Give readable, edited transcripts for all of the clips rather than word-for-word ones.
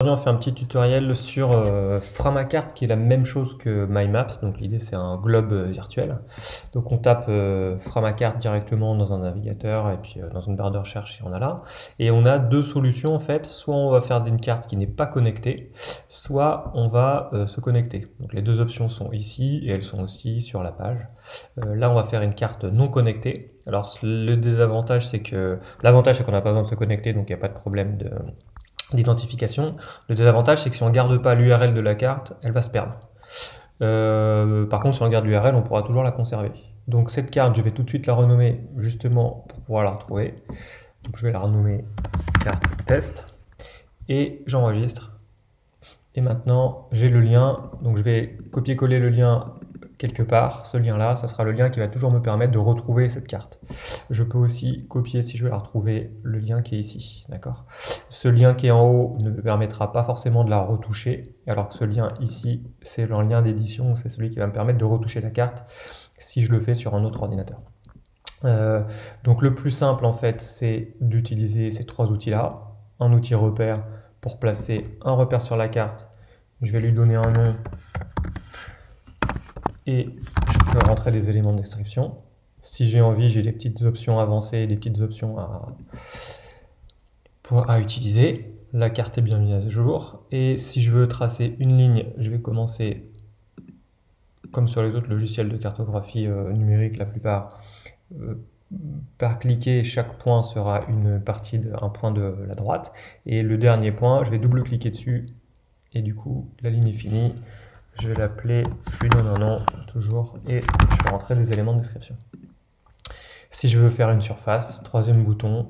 Aujourd'hui, on fait un petit tutoriel sur Framacarte qui est la même chose que MyMaps. Donc l'idée c'est un globe virtuel. Donc on tape Framacarte directement dans un navigateur et puis dans une barre de recherche si on a là. Et on a deux solutions en fait. Soit on va faire une carte qui n'est pas connectée, soit on va se connecter. Donc les deux options sont ici et elles sont aussi sur la page. Là on va faire une carte non connectée. Alors le désavantage c'est que l'avantage c'est qu'on n'a pas besoin de se connecter, donc il n'y a pas de problème d'identification. Le désavantage, c'est que si on ne garde pas l'URL de la carte, elle va se perdre. Par contre, si on garde l'URL, on pourra toujours la conserver. Donc cette carte, je vais tout de suite la renommer justement pour pouvoir la retrouver. Donc je vais la renommer carte test et j'enregistre. Et maintenant, j'ai le lien. Donc je vais copier-coller le lien quelque part. Ce lien-là, ça sera le lien qui va toujours me permettre de retrouver cette carte. Je peux aussi copier, si je veux la retrouver, le lien qui est ici. D'accord ? Ce lien qui est en haut ne me permettra pas forcément de la retoucher, alors que ce lien ici, c'est un lien d'édition, c'est celui qui va me permettre de retoucher la carte si je le fais sur un autre ordinateur. Donc le plus simple en fait, c'est d'utiliser ces trois outils-là. Un outil repère pour placer un repère sur la carte. Je vais lui donner un nom et je peux rentrer des éléments de description. Si j'ai envie, j'ai des petites options avancées, des petites options à utiliser. La carte est bien mise à jour. Et si je veux tracer une ligne, je vais commencer, comme sur les autres logiciels de cartographie numérique, la plupart, par cliquer, chaque point sera un point de la droite. Et le dernier point, je vais double-cliquer dessus. Et du coup, la ligne est finie. Je vais l'appeler, je lui donne un nom, toujours, et je vais rentrer des éléments de description. Si je veux faire une surface, troisième bouton,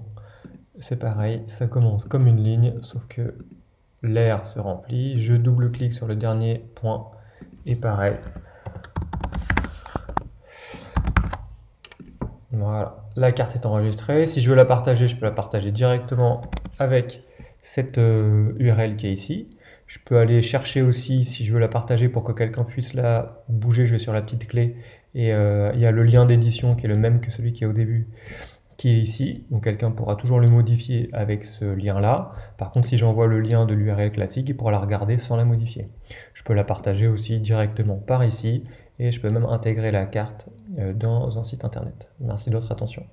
c'est pareil, ça commence comme une ligne, sauf que l'air se remplit. Je double-clique sur le dernier point, et pareil. Voilà, la carte est enregistrée. Si je veux la partager, je peux la partager directement avec cette URL qui est ici. Je peux aller chercher aussi, si je veux la partager pour que quelqu'un puisse la bouger, je vais sur la petite clé et il y a le lien d'édition qui est le même que celui qui est au début, qui est ici. Donc quelqu'un pourra toujours le modifier avec ce lien-là. Par contre, si j'envoie le lien de l'URL classique, il pourra la regarder sans la modifier. Je peux la partager aussi directement par ici et je peux même intégrer la carte dans un site internet. Merci de votre attention.